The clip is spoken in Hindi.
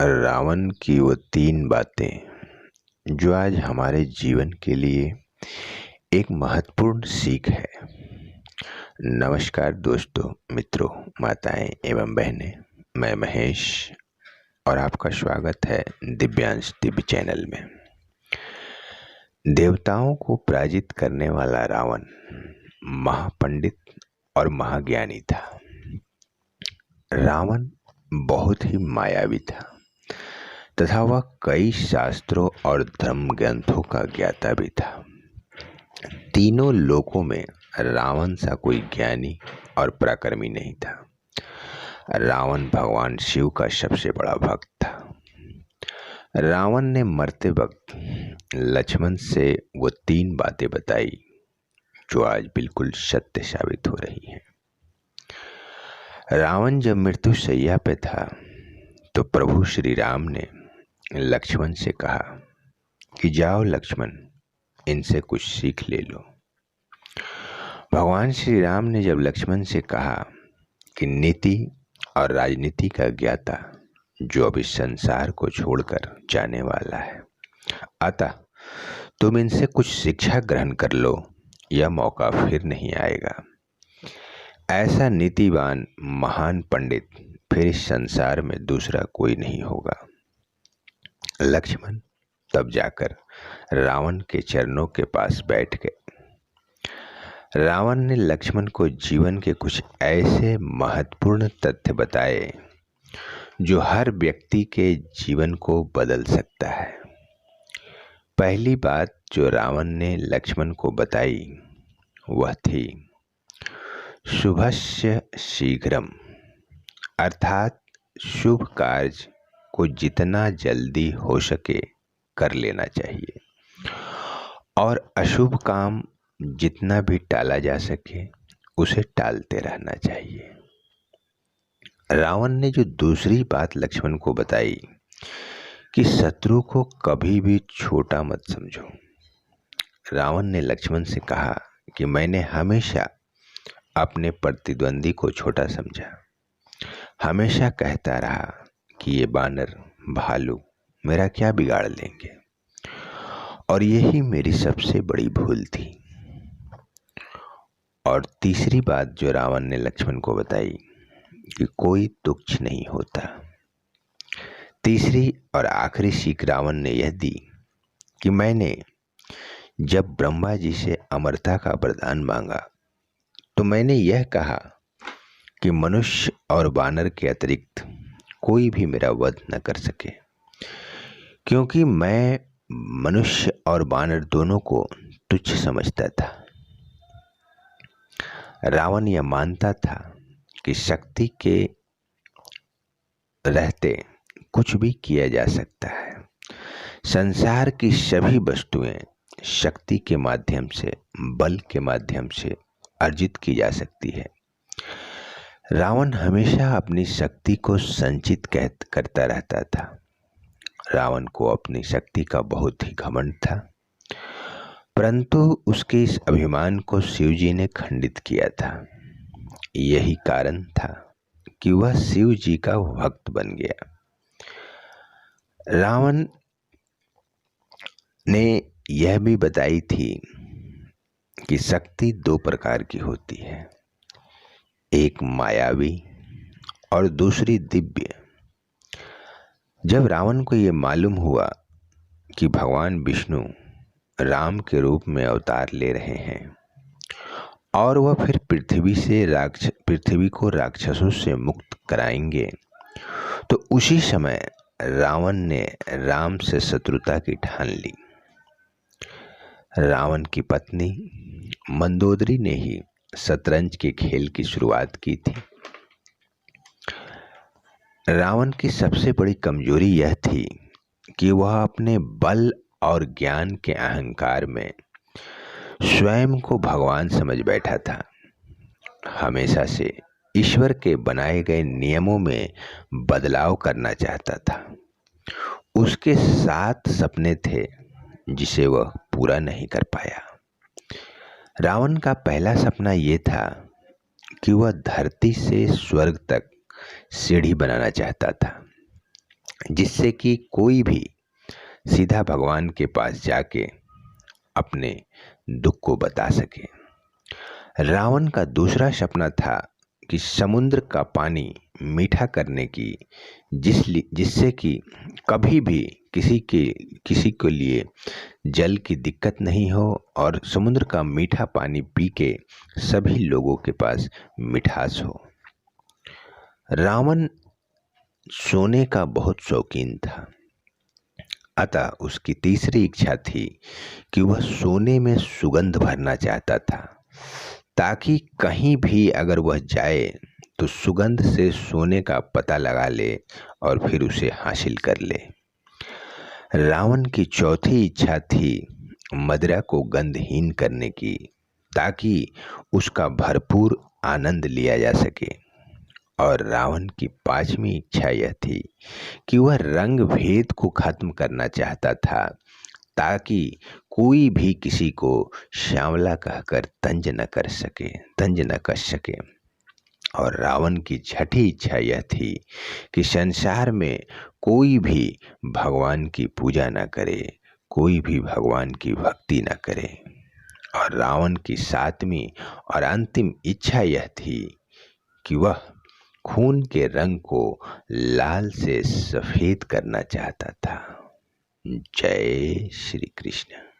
रावण की वो 3 बातें जो आज हमारे जीवन के लिए एक महत्वपूर्ण सीख है। नमस्कार दोस्तों, मित्रों, माताएं एवं बहनें, मैं महेश और आपका स्वागत है दिव्यांश दिव्य चैनल में। देवताओं को पराजित करने वाला रावण महापंडित और महाज्ञानी था। रावण बहुत ही मायावी था तथा वह कई शास्त्रों और धर्म ग्रंथों का ज्ञाता भी था। तीनों लोकों में रावण सा कोई ज्ञानी और पराक्रमी नहीं था। रावण भगवान शिव का सबसे बड़ा भक्त था। रावण ने मरते वक्त लक्ष्मण से वो 3 बातें बताई जो आज बिल्कुल सत्य साबित हो रही हैं। रावण जब मृत्यु शैया पे था तो प्रभु श्री राम ने लक्ष्मण से कहा कि जाओ लक्ष्मण, इनसे कुछ सीख ले लो। भगवान श्री राम ने जब लक्ष्मण से कहा कि नीति और राजनीति का ज्ञाता जो अब इस संसार को छोड़कर जाने वाला है, अतः तुम इनसे कुछ शिक्षा ग्रहण कर लो, यह मौका फिर नहीं आएगा। ऐसा नीतिवान महान पंडित फिर इस संसार में दूसरा कोई नहीं होगा। लक्ष्मण तब जाकर रावण के चरणों के पास बैठ गए। रावण ने लक्ष्मण को जीवन के कुछ ऐसे महत्वपूर्ण तथ्य बताए जो हर व्यक्ति के जीवन को बदल सकता है। पहली बात जो रावण ने लक्ष्मण को बताई वह थी शुभस्य शीघ्रम, अर्थात शुभ कार्य को जितना जल्दी हो सके कर लेना चाहिए और अशुभ काम जितना भी टाला जा सके उसे टालते रहना चाहिए। रावण ने जो दूसरी बात लक्ष्मण को बताई कि शत्रु को कभी भी छोटा मत समझो। रावण ने लक्ष्मण से कहा कि मैंने हमेशा अपने प्रतिद्वंदी को छोटा समझा, हमेशा कहता रहा कि ये बानर भालू मेरा क्या बिगाड़ लेंगे, और यही मेरी सबसे बड़ी भूल थी। और तीसरी बात जो रावण ने लक्ष्मण को बताई कि कोई तुच्छ नहीं होता। तीसरी और आखिरी सीख रावण ने यह दी कि मैंने जब ब्रह्मा जी से अमरता का वरदान मांगा तो मैंने यह कहा कि मनुष्य और बानर के अतिरिक्त कोई भी मेरा वध न कर सके, क्योंकि मैं मनुष्य और बानर दोनों को तुच्छ समझता था। रावण यह मानता था कि शक्ति के रहते कुछ भी किया जा सकता है। संसार की सभी वस्तुएं शक्ति के माध्यम से, बल के माध्यम से अर्जित की जा सकती है। रावण हमेशा अपनी शक्ति को संचित करता रहता था। रावण को अपनी शक्ति का बहुत ही घमंड था, परंतु उसके इस अभिमान को शिव जी ने खंडित किया था। यही कारण था कि वह शिव जी का भक्त बन गया। रावण ने यह भी बताई थी कि शक्ति 2 प्रकार की होती है, एक मायावी और दूसरी दिव्य। जब रावण को यह मालूम हुआ कि भगवान विष्णु राम के रूप में अवतार ले रहे हैं और वह फिर पृथ्वी को राक्षसों से मुक्त कराएंगे, तो उसी समय रावण ने राम से शत्रुता की ठान ली। रावण की पत्नी मंदोदरी ने ही शतरंज के खेल की शुरुआत की थी। रावण की सबसे बड़ी कमजोरी यह थी कि वह अपने बल और ज्ञान के अहंकार में स्वयं को भगवान समझ बैठा था। हमेशा से ईश्वर के बनाए गए नियमों में बदलाव करना चाहता था। उसके 7 सपने थे जिसे वह पूरा नहीं कर पाया। रावण का पहला सपना यह था कि वह धरती से स्वर्ग तक सीढ़ी बनाना चाहता था। जिससे कि कोई भी सीधा भगवान के पास जाके अपने दुख को बता सके। रावण का दूसरा सपना था कि समुद्र का पानी मीठा करने की, जिससे कि कभी भी किसी के लिए जल की दिक्कत नहीं हो और समुद्र का मीठा पानी पी के सभी लोगों के पास मिठास हो। रावण सोने का बहुत शौकीन था, अतः उसकी तीसरी इच्छा थी कि वह सोने में सुगंध भरना चाहता था, ताकि कहीं भी अगर वह जाए तो सुगंध से सोने का पता लगा ले और फिर उसे हासिल कर ले। रावण की चौथी इच्छा थी मदिरा को गंधहीन करने की, ताकि उसका भरपूर आनंद लिया जा सके। और रावण की पांचवी इच्छा यह थी कि वह रंग भेद को खत्म करना चाहता था, ताकि कोई भी किसी को श्यामला कहकर तंज न कर सके। और रावण की छठी इच्छा यह थी कि संसार में कोई भी भगवान की पूजा न करे, कोई भी भगवान की भक्ति न करे। और रावण की सातवीं और अंतिम इच्छा यह थी कि वह खून के रंग को लाल से सफेद करना चाहता था। जय श्री कृष्ण।